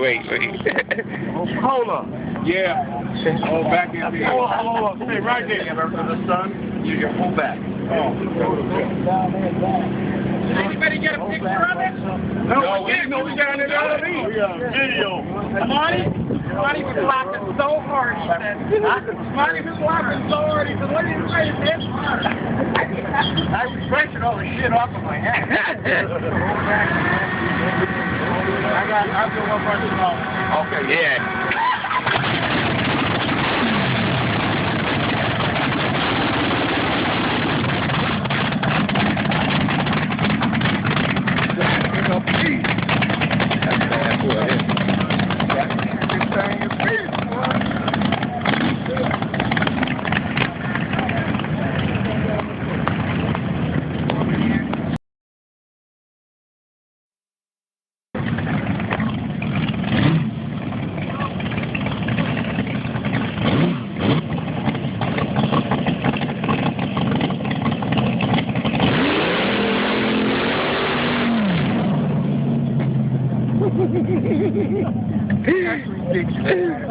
Wait. Hold up. Yeah. Oh, back in here. Hold up. Stay right there. The sun, you pull back. Anybody get a picture of it? No, we got it already. Video. Monty was laughing so hard, he said. Monty was laughing so hard, he said, what did you say, man? I was scratching all the shit off of my hat. I'll go up on the phone. Okay, yeah.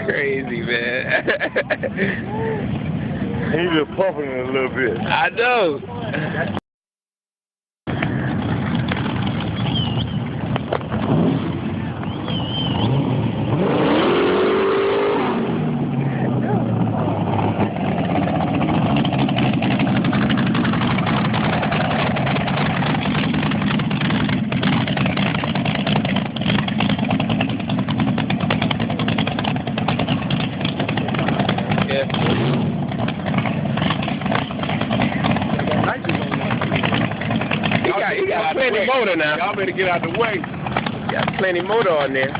Crazy, man. He's just pumping it a little bit. I know. He got plenty motor now. Y'all better get out the way. Got plenty motor on there.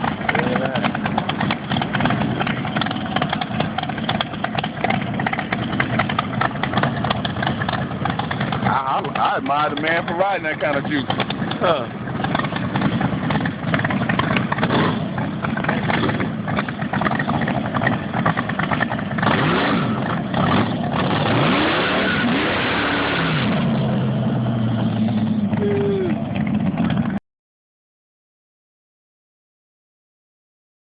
I admire the man for riding that kind of juice. Huh.